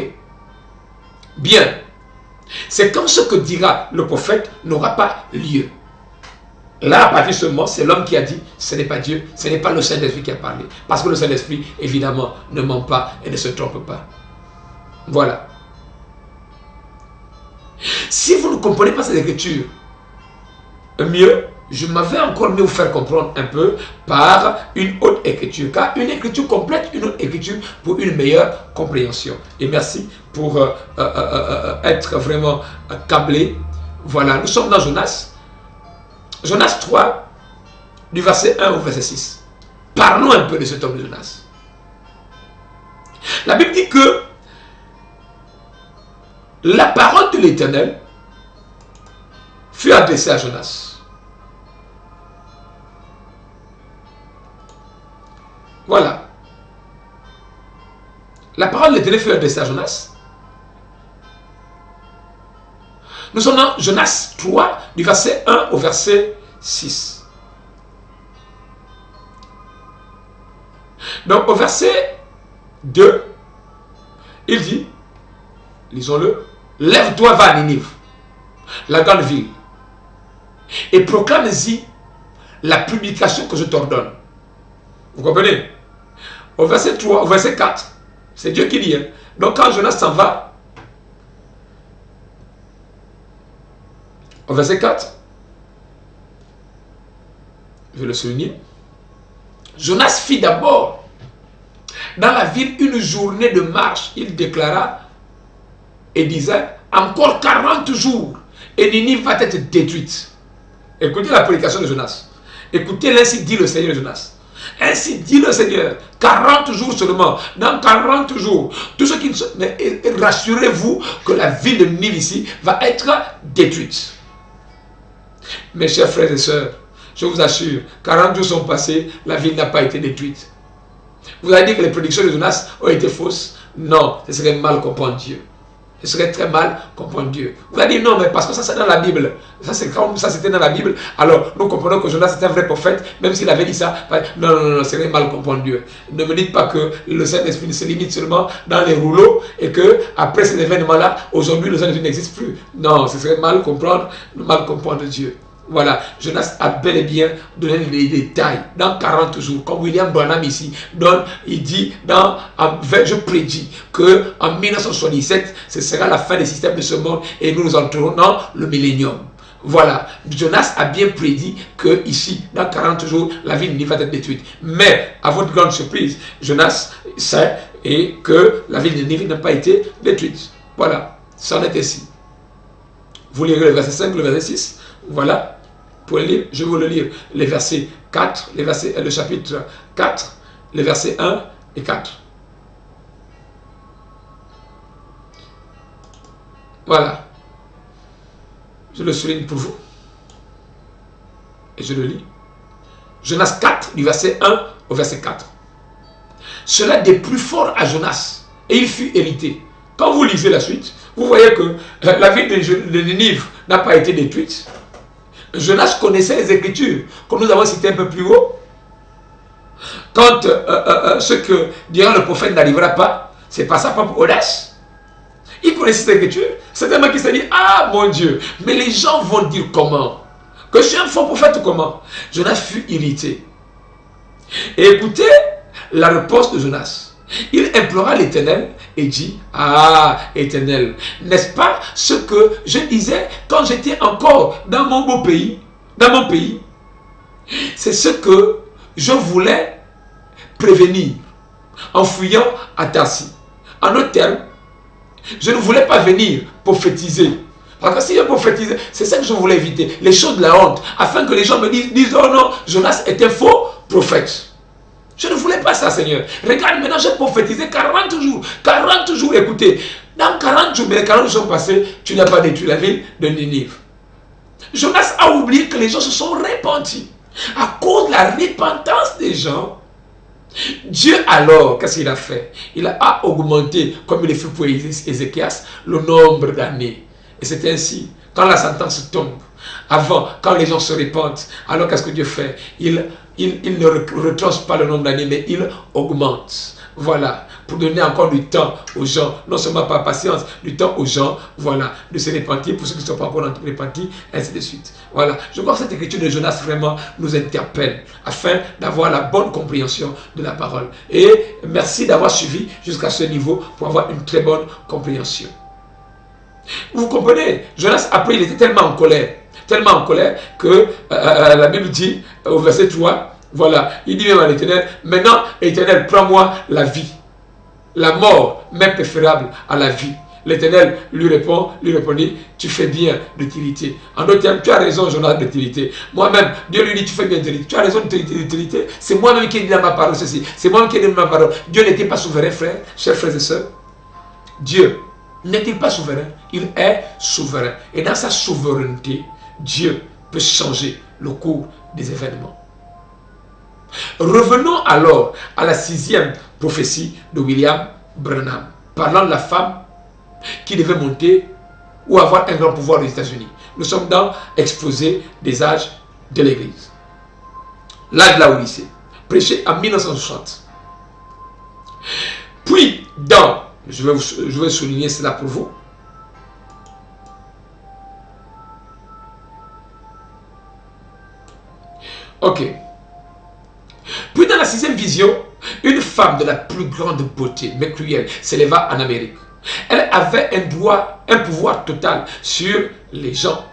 Bien. C'est quand ce que dira le prophète n'aura pas lieu. Là, à partir de ce moment, c'est l'homme qui a dit, ce n'est pas Dieu, ce n'est pas le Saint-Esprit qui a parlé. Parce que le Saint-Esprit, évidemment, ne ment pas et ne se trompe pas. Voilà. Si vous ne comprenez pas cette écriture, mieux, je m'avais encore mieux vous faire comprendre un peu par une autre écriture. Car une écriture complète, une autre écriture pour une meilleure compréhension. Et merci pour être vraiment câblé. Voilà, nous sommes dans Jonas. Jonas 3, du verset 1 au verset 6. Parlons un peu de cet homme de Jonas. La Bible dit que la parole de l'Éternel fut adressée à Jonas. Voilà. La parole de l'Éternel fut adressée à Jonas. Nous sommes dans Jonas 3, du verset 1 au verset 6. Donc au verset 2, il dit, lisons-le, lève-toi, va à Ninive, la grande ville, et proclame-y la publication que je t'ordonne. Vous comprenez? Au verset 3, au verset 4, c'est Dieu qui dit. Hein? Donc quand Jonas s'en va, au verset 4, je vais le souligner, Jonas fit d'abord dans la ville une journée de marche. Il déclara et disait, encore 40 jours et Ninive va être détruite. Écoutez la prédication de Jonas. Écoutez l'ainsi dit le Seigneur de Jonas. Ainsi dit le Seigneur, 40 jours seulement, dans 40 jours, tout ce qui... Mais rassurez-vous que la ville de Ninive ici va être détruite. Mes chers frères et sœurs, je vous assure, 40 jours sont passés, la ville n'a pas été détruite. Vous avez dit que les prédictions de Jonas ont été fausses? Non, ce serait mal comprendre Dieu. Ce serait très mal comprendre Dieu. Vous allez dire non, mais parce que ça c'est dans la Bible. Ça c'est comme ça c'était dans la Bible. Alors nous comprenons que Jonas était un vrai prophète, même s'il avait dit ça. Non, non, non, ce serait mal comprendre Dieu. Ne me dites pas que le Saint-Esprit se limite seulement dans les rouleaux et que après ces événements-là, aujourd'hui le Saint-Esprit n'existe plus. Non, ce serait mal comprendre Dieu. Voilà, Jonas a bel et bien donné les détails. Dans 40 jours, comme William Branham ici donne, il dit, je prédis qu'en 1977, ce sera la fin des systèmes de ce monde et nous entrerons dans le millénium. Voilà, Jonas a bien prédit que ici, dans 40 jours, la ville n'y va être détruite. Mais, à votre grande surprise, Jonas sait et que la ville de Ninive n'a pas été détruite. Voilà, c'en est ainsi. Vous lirez le verset 5, le verset 6. Voilà. Pour lire, je vais vous le lire, les versets 4, le chapitre 4, les versets 1 et 4. Voilà. Je le souligne pour vous. Et je le lis. Jonas 4, du verset 1 au verset 4. Cela des plus forts à Jonas, et il fut hérité. Quand vous lisez la suite, vous voyez que la ville de Ninive n'a pas été détruite. Jonas connaissait les Écritures, comme nous avons cité un peu plus haut. Quand ce que dira le prophète n'arrivera pas, c'est pas sa propre audace. Il connaissait les Écritures. C'est un mec qui s'est dit, ah mon Dieu, mais les gens vont dire comment? Que je suis un faux prophète ou comment? Jonas fut irrité. Et écoutez la réponse de Jonas. Il implora l'Éternel et dit, ah Éternel, n'est-ce pas ce que je disais quand j'étais encore dans mon beau pays, c'est ce que je voulais prévenir en fuyant à Tarsis. En d'autres termes, je ne voulais pas venir prophétiser. Parce que si je prophétisais, c'est ça que je voulais éviter, les choses de la honte, afin que les gens me disent, oh non, Jonas est un faux prophète. Je ne voulais pas ça, Seigneur. Regarde, maintenant j'ai prophétisé 40 jours. 40 jours, écoutez. Dans 40 jours, mais les 40 jours sont passés, tu n'as pas détruit la ville de Ninive. Jonas a oublié que les gens se sont repentis. À cause de la repentance des gens, Dieu alors, qu'est-ce qu'il a fait? Il a augmenté, comme il l'a fait pour Ézéchias, le nombre d'années. Et c'est ainsi, quand la sentence tombe, avant, quand les gens se repentent, alors qu'est-ce que Dieu fait? Il ne retranche pas le nombre d'années, mais il augmente. Voilà, pour donner encore du temps aux gens, non seulement par patience, du temps aux gens, voilà, de se repentir, pour ceux qui ne sont pas encore repentis, ainsi de suite. Voilà, je crois que cette écriture de Jonas vraiment nous interpelle, afin d'avoir la bonne compréhension de la parole. Et merci d'avoir suivi jusqu'à ce niveau, pour avoir une très bonne compréhension. Vous comprenez, Jonas, après, il était tellement en colère que la Bible dit au verset 3, voilà, il dit même à l'Éternel, maintenant Éternel, prends-moi la vie. La mort m'est préférable à la vie. L'Éternel lui répondit, tu fais bien de t'irriter. En d'autres termes, tu as raison, Jonas, de t'irriter. Moi-même, Dieu lui dit, tu fais bien de t'irriter. Tu as raison de t'irriter. C'est moi-même qui ai dit dans ma parole ceci. C'est moi-même qui ai dit dans ma parole. Dieu n'était pas souverain, frère, chers frères et sœurs. Dieu n'est-il pas souverain? Il est souverain. Et dans sa souveraineté, Dieu peut changer le cours des événements. Revenons alors à la 6e prophétie de William Branham, parlant de la femme qui devait monter ou avoir un grand pouvoir aux États-Unis. Nous sommes dans l'exposé des âges de l'Église. L'âge de la Odyssée, prêché en 1960. Puis, je vais souligner cela pour vous. Ok. Puis dans la 6e vision, une femme de la plus grande beauté, mais cruelle, s'éleva en Amérique. Elle avait un pouvoir total sur les gens.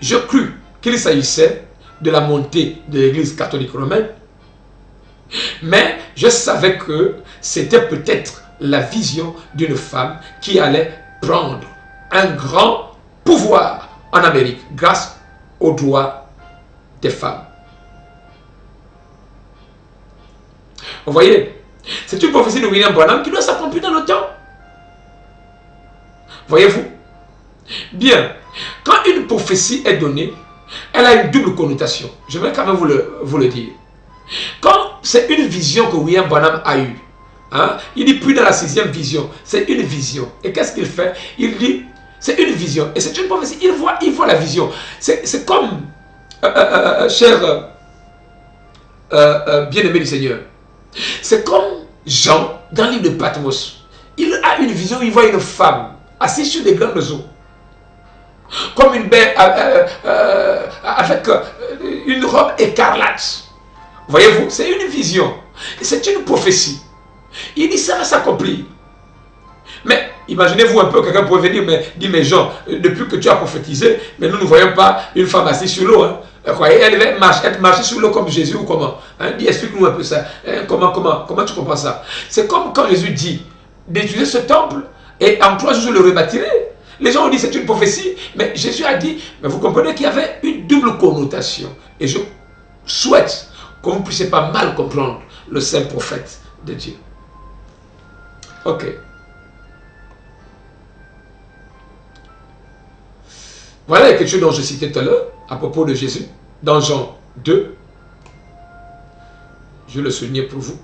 Je crus qu'il s'agissait de la montée de l'Église catholique romaine, mais je savais que c'était peut-être la vision d'une femme qui allait prendre un grand pouvoir en Amérique grâce aux droits des femmes. Vous voyez, c'est une prophétie de William Branham qui doit s'accomplir dans le temps. Voyez-vous? Bien, quand une prophétie est donnée, elle a une double connotation. Je vais quand même vous le dire. Quand c'est une vision que William Branham a eue, hein, il dit plus dans la 6e vision, c'est une vision. Et qu'est-ce qu'il fait? Il dit, c'est une vision. Et c'est une prophétie, il voit la vision. C'est comme, cher bien-aimé du Seigneur, c'est comme Jean dans le livre de Patmos. Il a une vision, il voit une femme assise sur des grandes eaux. Comme une belle avec une robe écarlate. Voyez-vous, c'est une vision. C'est une prophétie. Il dit ça va s'accomplir. Mais imaginez-vous un peu, quelqu'un pourrait venir mais Jean, depuis que tu as prophétisé, mais nous ne voyons pas une femme assise sur l'eau. Hein. Elle devait marcher sur l'eau comme Jésus ou comment? Hein? Explique-nous un peu ça. Hein? Comment tu comprends ça? C'est comme quand Jésus dit d'utiliser ce temple et en 3 jours je le rebâtirai. Les gens ont dit c'est une prophétie, mais Jésus a dit, mais vous comprenez qu'il y avait une double connotation. Et je souhaite que vous ne puissiez pas mal comprendre le saint prophète de Dieu. Ok. Voilà l'écriture dont je citais tout à l'heure, à propos de Jésus, dans Jean 2. Je vais le souligner pour vous.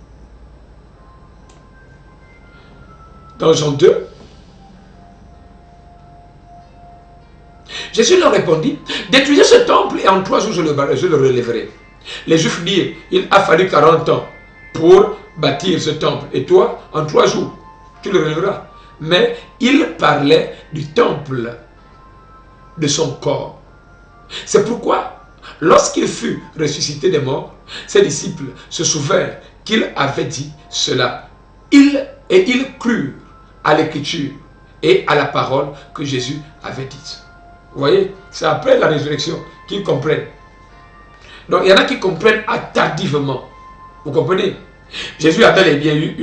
Dans Jean 2, Jésus leur répondit, détruisez ce temple et en 3 jours je le relèverai. Les Juifs dirent, il a fallu 40 ans pour bâtir ce temple. Et toi, en 3 jours, tu le relèveras. Mais il parlait du temple de son corps. C'est pourquoi, lorsqu'il fut ressuscité des morts, ses disciples se souvinrent qu'il avait dit cela. Ils crurent à l'écriture et à la parole que Jésus avait dite. Vous voyez, c'est après la résurrection qu'ils comprennent. Donc, il y en a qui comprennent tardivement. Vous comprenez? Jésus a bel et bien eu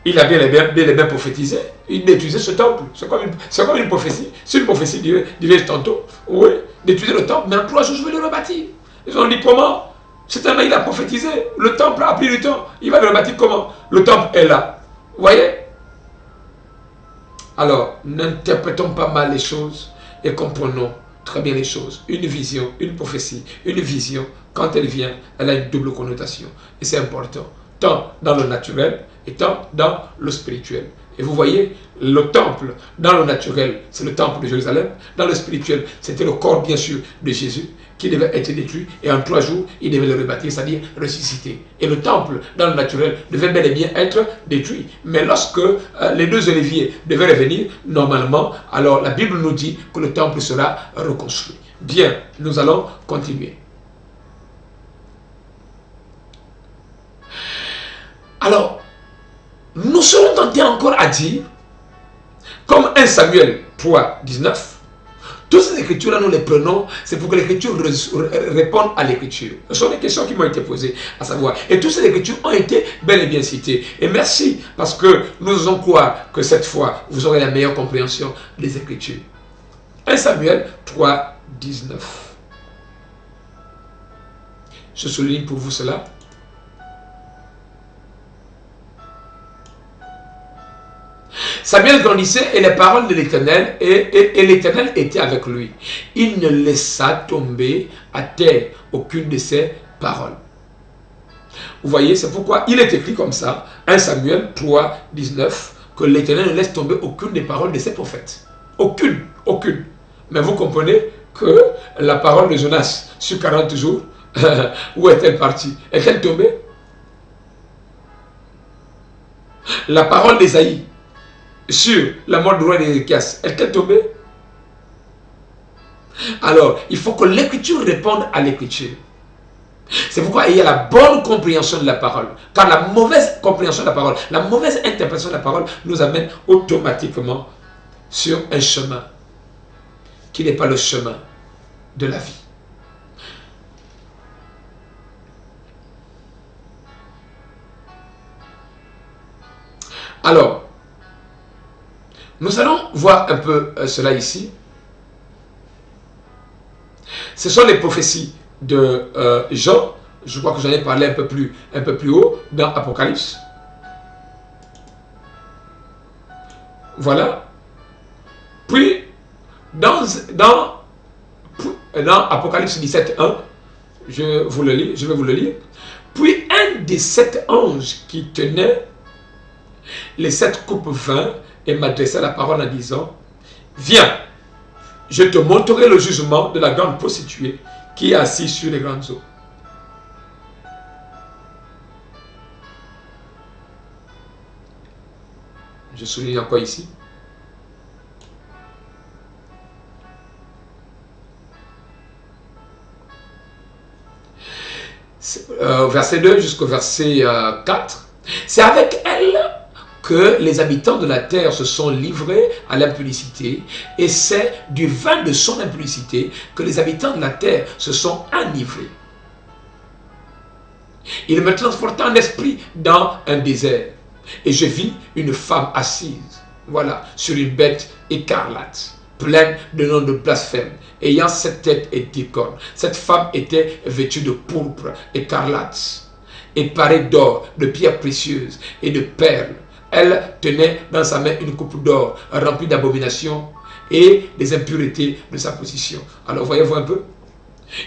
il a bien et bien prophétisé. Il détruisait ce temple. C'est comme une prophétie. C'est une prophétie d'hiver tantôt. Oui, détruisez le temple, mais en 3 jours, je vais le rebâtir. Ils ont dit comment? C'est un il a prophétisé. Le temple a pris du temps. Il va le rebâtir comment? Le temple est là. Vous voyez? Alors, n'interprétons pas mal les choses et comprenons très bien les choses. Une vision, une prophétie, une vision, quand elle vient, elle a une double connotation. Et c'est important, tant dans le naturel et tant dans le spirituel. Et vous voyez, le temple, dans le naturel, c'est le temple de Jérusalem. Dans le spirituel, c'était le corps, bien sûr, de Jésus, qui devait être détruit. Et en 3 jours, il devait le rebâtir, c'est-à-dire ressusciter. Et le temple, dans le naturel, devait bel et bien être détruit. Mais lorsque les 2 oliviers devaient revenir, normalement, alors la Bible nous dit que le temple sera reconstruit. Bien, nous allons continuer. Alors, nous serons tentés encore à dire, comme 1 Samuel 3, 19, toutes ces écritures-là, nous les prenons, c'est pour que l'écriture réponde à l'écriture. Ce sont des questions qui m'ont été posées, à savoir. Et toutes ces écritures ont été bel et bien citées. Et merci, parce que nous osons croire que cette fois, vous aurez la meilleure compréhension des écritures. 1 Samuel 3, 19. Je souligne pour vous cela. Samuel grandissait et les paroles de l'Éternel, et l'Éternel était avec lui. Il ne laissa tomber à terre aucune de ses paroles. Vous voyez, c'est pourquoi il est écrit comme ça, 1 Samuel 3, 19, que l'Éternel ne laisse tomber aucune des paroles de ses prophètes. Aucune, aucune. Mais vous comprenez que la parole de Jonas sur 40 jours, où est-elle partie? Est-elle tombée? La parole d'Ésaïe sur la mort du roi d'Ézéchias, est-elle tombée? Alors, il faut que l'écriture réponde à l'écriture. C'est pourquoi il y a la bonne compréhension de la parole. Car la mauvaise compréhension de la parole, la mauvaise interprétation de la parole nous amène automatiquement sur un chemin qui n'est pas le chemin de la vie. Alors, nous allons voir un peu cela ici. Ce sont les prophéties de Jean. Je crois que j'en ai parlé un peu plus haut dans Apocalypse. Voilà. Puis, dans Apocalypse 17:1, je vais vous le lire. Puis un des 7 anges qui tenait les 7 coupes vin et m'adressa la parole en disant, viens, je te montrerai le jugement de la grande prostituée qui est assise sur les grandes eaux. Je souligne encore ici. Verset 2 jusqu'au verset 4. C'est avec elle que les habitants de la terre se sont livrés à l'impudicité, et c'est du vin de son impudicité que les habitants de la terre se sont enivrés. Il me transporta en esprit dans un désert, et je vis une femme assise, voilà, sur une bête écarlate, pleine de noms de blasphème, ayant 7 têtes et 10 cornes. Cette femme était vêtue de pourpre écarlate, et parée d'or, de pierres précieuses et de perles. Elle tenait dans sa main une coupe d'or remplie d'abominations et des impuretés de sa position. Alors voyez-vous un peu?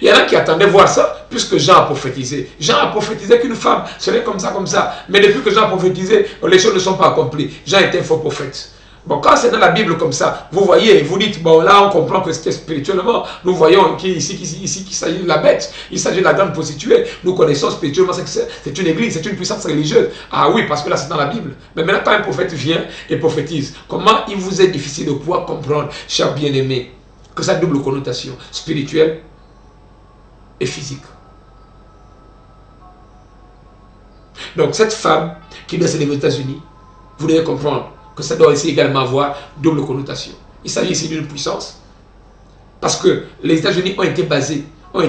Il y en a qui attendaient voir ça, puisque Jean a prophétisé. Jean a prophétisé qu'une femme serait comme ça. Mais depuis que Jean a prophétisé, les choses ne sont pas accomplies. Jean était un faux prophète. Bon, quand c'est dans la Bible comme ça, vous voyez, vous dites, bon, là, on comprend que c'était spirituellement. Nous voyons ici qu'il s'agit de la bête, il s'agit de la grande prostituée. Nous connaissons spirituellement que c'est une église, c'est une puissance religieuse. Ah oui, parce que là, c'est dans la Bible. Mais maintenant, quand un prophète vient et prophétise, comment il vous est difficile de pouvoir comprendre, chers bien-aimés, que ça a double connotation spirituelle et physique. Donc, cette femme qui doit se lever aux États-Unis, vous devez comprendre que ça doit aussi également avoir double connotation. Il s'agit ici d'une puissance, parce que les États-Unis ont été basés,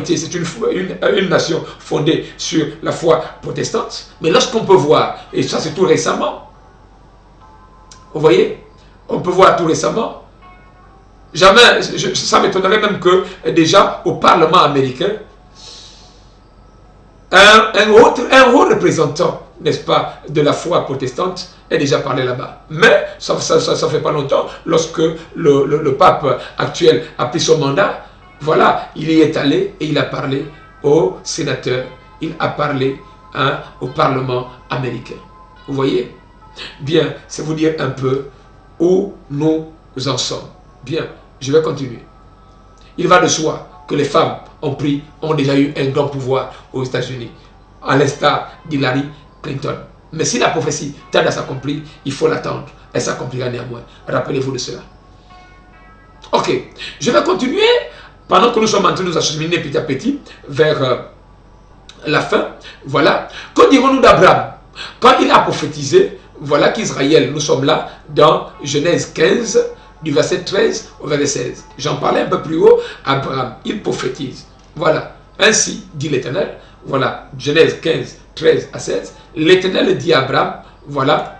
c'est une nation fondée sur la foi protestante, mais lorsqu'on peut voir, et ça c'est tout récemment, vous voyez, on peut voir tout récemment, jamais, ça m'étonnerait même que déjà au Parlement américain, un haut représentant, n'est-ce pas, de la foi protestante est déjà parlé là-bas. Mais ça ne fait pas longtemps, lorsque le pape actuel a pris son mandat, voilà, il y est allé et il a parlé aux sénateurs, il a parlé au Parlement américain. Vous voyez? Bien, c'est vous dire un peu où nous en sommes. Bien, je vais continuer. Il va de soi que les femmes ont déjà eu un grand pouvoir aux États-Unis, à l'instar d'Hillary Clinton. Mais si la prophétie tarde à s'accomplir, il faut l'attendre. Elle s'accomplira néanmoins. Rappelez-vous de cela. Ok, je vais continuer pendant que nous sommes en train de nous acheminer petit à petit vers la fin. Voilà. Que dirons-nous d'Abraham? Quand il a prophétisé, voilà qu'Israël, nous sommes là dans Genèse 15, du verset 13 au verset 16. J'en parlais un peu plus haut. Abraham, il prophétise. Voilà. Ainsi dit l'Éternel. Voilà. Genèse 15, 13 à 16. L'Éternel dit à Abraham, voilà.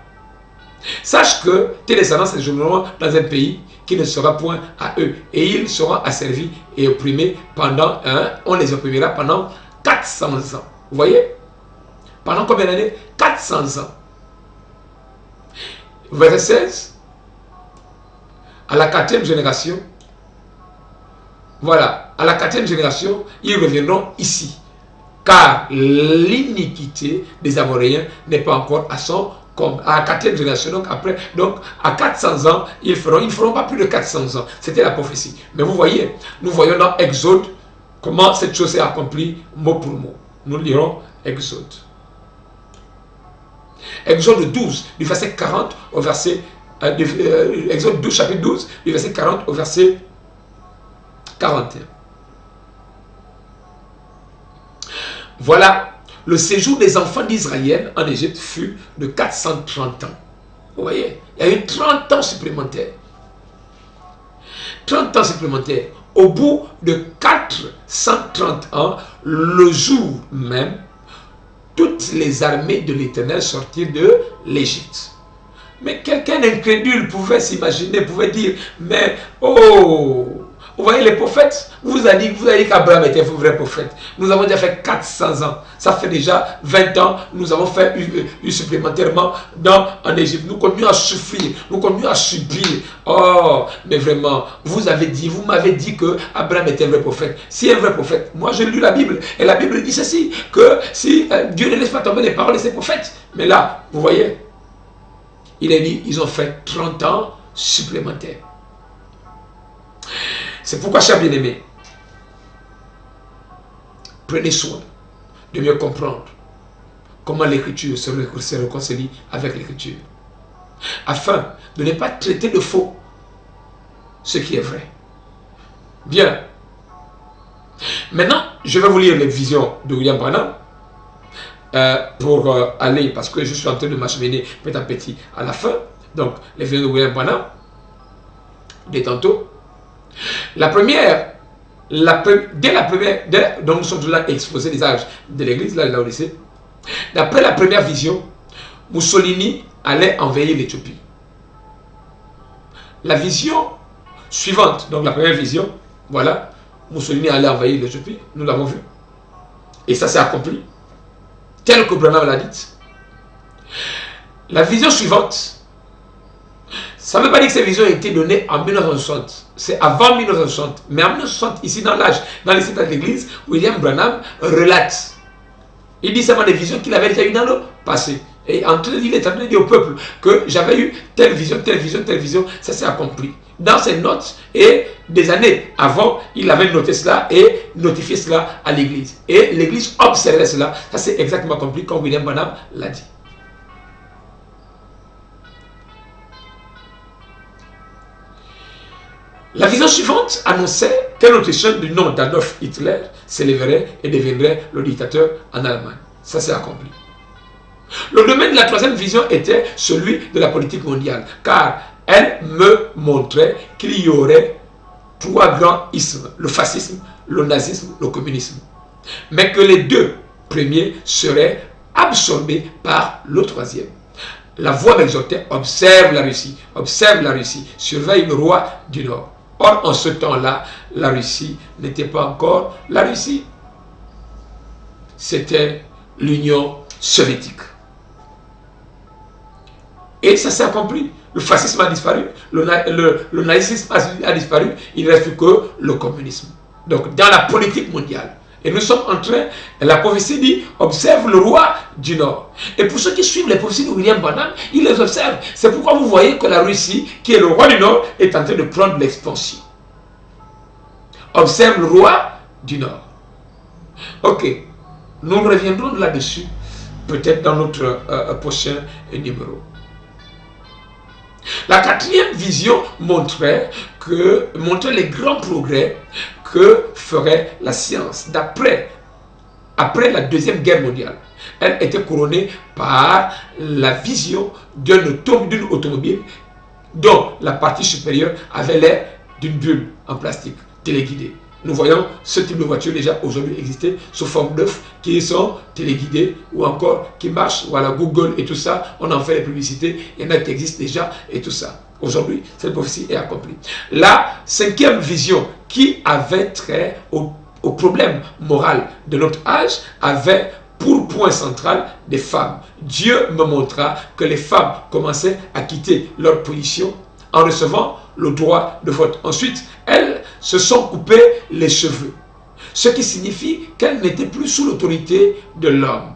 Sache que tes descendants séjourneront dans un pays qui ne sera point à eux. Et ils seront asservis et opprimés pendant, on les opprimera pendant 400 ans. Vous voyez? Pendant combien d'années? 400 ans. Verset 16. À la 4e génération, voilà, à la 4e génération, ils reviendront ici. Car l'iniquité des Amoréens n'est pas encore à son comble. À la 4e génération, donc après, donc à 400 ans, ils ne feront pas plus de 400 ans. C'était la prophétie. Mais vous voyez, nous voyons dans Exode comment cette chose s'est accomplie mot pour mot. Nous lirons Exode. Exode 12, du verset 40 au verset Exode 12, chapitre 12, du verset 40 au verset 41. Voilà, le séjour des enfants d'Israël en Égypte fut de 430 ans. Vous voyez, il y a eu 30 ans supplémentaires. 30 ans supplémentaires. Au bout de 430 ans, le jour même, toutes les armées de l'Éternel sortirent de l'Égypte. Mais quelqu'un d'incrédule pouvait s'imaginer, pouvait dire, mais oh Vous voyez les prophètes, vous avez dit qu'Abraham était un vrai prophète. Nous avons déjà fait 400 ans. Ça fait déjà 20 ans. Nous avons fait une supplémentairement en Égypte. Nous continuons à souffrir. Nous continuons à subir. Oh, mais vraiment, vous m'avez dit que Abraham était un vrai prophète. Si un vrai prophète, moi j'ai lu la Bible. Et la Bible dit ceci, que si Dieu ne laisse pas tomber les paroles de ses prophètes. Mais là, vous voyez, il est dit, ils ont fait 30 ans supplémentaires. C'est pourquoi, chers bien-aimés, prenez soin de mieux comprendre comment l'écriture se réconcilie avec l'écriture, afin de ne pas traiter de faux ce qui est vrai. Bien. Maintenant, je vais vous lire les visions de William Branham pour aller, parce que je suis en train de m'acheminer petit à petit à la fin. Donc, les visions de William Branham, dès tantôt. La première, donc nous sommes là exposés les âges de l'église, là, au lycée. D'après la première vision, Mussolini allait envahir l'Éthiopie. La vision suivante, donc la première vision, voilà, Mussolini allait envahir l'Éthiopie, nous l'avons vu. Et ça s'est accompli, tel que Branham l'a dit. La vision suivante, ça ne veut pas dire que ces visions ont été données en 1960. C'est avant 1960. Mais en 1960, ici dans les cités de l'église, William Branham relate. Il dit seulement des visions qu'il avait déjà eues dans le passé. Et il est en train de dire au peuple que j'avais eu telle vision, telle vision, telle vision. Ça s'est accompli. Dans ses notes, et des années avant, il avait noté cela et notifié cela à l'église. Et l'église observait cela. Ça s'est exactement accompli comme William Branham l'a dit. La vision suivante annonçait qu'un Autrichien du nom d'Adolf Hitler s'élèverait et deviendrait le dictateur en Allemagne. Ça s'est accompli. Le domaine de la troisième vision était celui de la politique mondiale, car elle me montrait qu'il y aurait trois grands ismes, le fascisme, le nazisme, le communisme, mais que les deux premiers seraient absorbés par le troisième. La voix m'exhortait, observe la Russie, surveille le roi du Nord. Or, en ce temps-là, la Russie n'était pas encore la Russie. C'était l'Union soviétique. Et ça s'est accompli. Le fascisme a disparu, le nazisme a disparu, il ne reste plus que le communisme. Donc, dans la politique mondiale. Et nous sommes en train, la prophétie dit, observe le roi du Nord. Et pour ceux qui suivent les prophéties de William Branham, ils les observent. C'est pourquoi vous voyez que la Russie, qui est le roi du Nord, est en train de prendre l'expansion. Observe le roi du Nord. Ok, nous reviendrons là-dessus, peut-être dans notre prochain numéro. La quatrième vision montrait les grands progrès que ferait la science. Après la Deuxième Guerre mondiale, elle était couronnée par la vision d'une automobile dont la partie supérieure avait l'air d'une bulle en plastique téléguidée. Nous voyons ce type de voiture déjà aujourd'hui exister sous forme d'œufs qui sont téléguidés ou encore qui marchent. Voilà, Google et tout ça, on en fait les publicités. Il y en a qui existent déjà et tout ça. Aujourd'hui, cette prophétie est accomplie. La cinquième vision qui avait trait au problème moral de notre âge avait pour point central des femmes. Dieu me montra que les femmes commençaient à quitter leur position en recevant le droit de vote. Ensuite, elles se sont coupées les cheveux, ce qui signifie qu'elles n'étaient plus sous l'autorité de l'homme.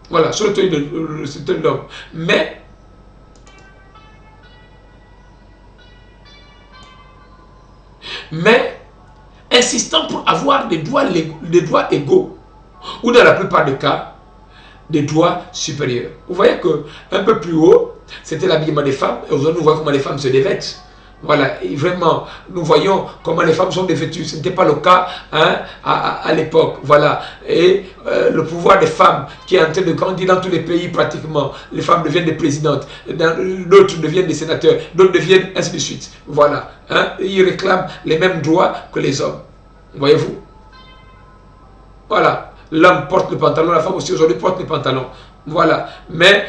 Voilà, sous l'autorité de l'homme. Mais insistant pour avoir des droits égaux, ou dans la plupart des cas, des droits supérieurs. Vous voyez que un peu plus haut, c'était l'habillement des femmes, et aujourd'hui nous voyons comment les femmes se dévêtent. Voilà, et vraiment, nous voyons comment les femmes sont dévêtues. Ce n'était pas le cas à l'époque. Voilà, et le pouvoir des femmes qui est en train de grandir dans tous les pays pratiquement. Les femmes deviennent des présidentes, d'autres deviennent des sénateurs, d'autres deviennent ainsi de suite. Voilà, ils réclament les mêmes droits que les hommes. Voyez-vous? Voilà, l'homme porte le pantalon, la femme aussi aujourd'hui porte le pantalon. Voilà. Mais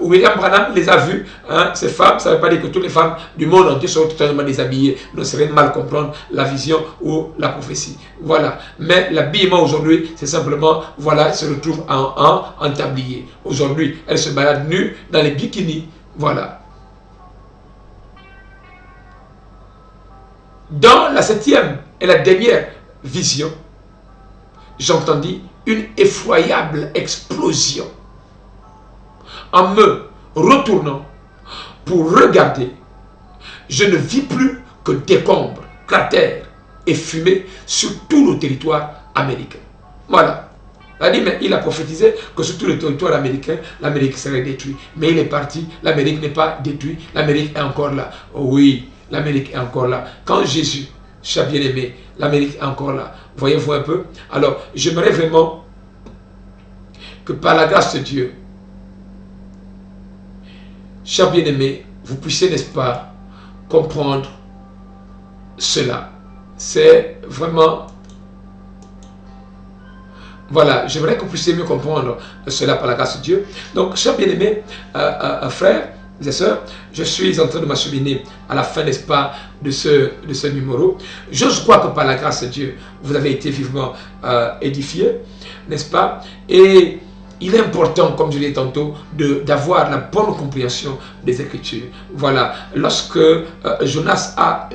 William Branham les a vus, hein, ces femmes. Ça ne veut pas dire que toutes les femmes du monde entier sont totalement déshabillées. Non, ça serait mal comprendre la vision ou la prophétie. Voilà. Mais l'habillement aujourd'hui, c'est simplement, voilà, elle se retrouve en tablier. Aujourd'hui, elle se balade nue dans les bikinis. Voilà. Dans la 7e et la dernière vision, j'entendis une effroyable explosion. En me retournant pour regarder, je ne vis plus que décombres, cratères et fumée sur tout le territoire américain. Voilà. Il a prophétisé que sur tout le territoire américain, l'Amérique serait détruite. Mais il est parti, l'Amérique n'est pas détruite, l'Amérique est encore là. Oh oui, l'Amérique est encore là. Quand Jésus, cher bien-aimé, l'Amérique est encore là. Voyez-vous un peu? Alors, j'aimerais vraiment que par la grâce de Dieu, cher bien-aimé, vous puissiez, n'est-ce pas, comprendre cela. C'est vraiment... Voilà, j'aimerais que vous puissiez mieux comprendre cela par la grâce de Dieu. Donc, chers bien-aimés, frères et sœurs, je suis en train de m'acheminer à la fin, n'est-ce pas, de ce numéro. Je crois que par la grâce de Dieu, vous avez été vivement édifiés, n'est-ce pas? Et il est important, comme je l'ai dit tantôt, d'avoir la bonne compréhension des Écritures. Voilà, lorsque Jonas a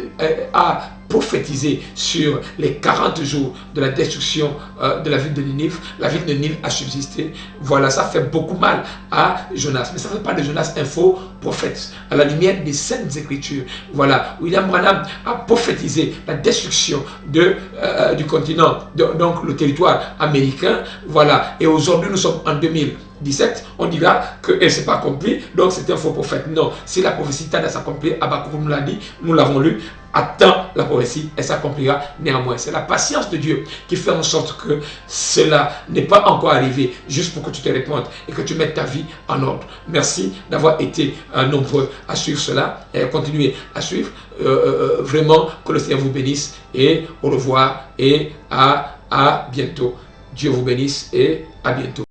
prophétisé sur les 40 jours de la destruction de la ville de Ninive, la ville de Ninive a subsisté. Voilà, ça fait beaucoup mal à Jonas. Mais ça ne fait pas de Jonas un faux prophète. À la lumière des Saintes Écritures, voilà, William Branham a prophétisé la destruction du continent, donc le territoire américain. Voilà, et aujourd'hui nous sommes en 2017, on dira qu'elle ne s'est pas accomplie, donc c'est un faux prophète. Non, si la prophétie tarde à s'accomplir, Habakkuk nous l'a dit, nous l'avons lu, attends la prophétie, elle s'accomplira néanmoins. C'est la patience de Dieu qui fait en sorte que cela n'est pas encore arrivé, juste pour que tu te répondes et que tu mettes ta vie en ordre. Merci d'avoir été nombreux à suivre cela et à continuer à suivre. Vraiment, que le Seigneur vous bénisse et au revoir et à bientôt. Dieu vous bénisse et à bientôt.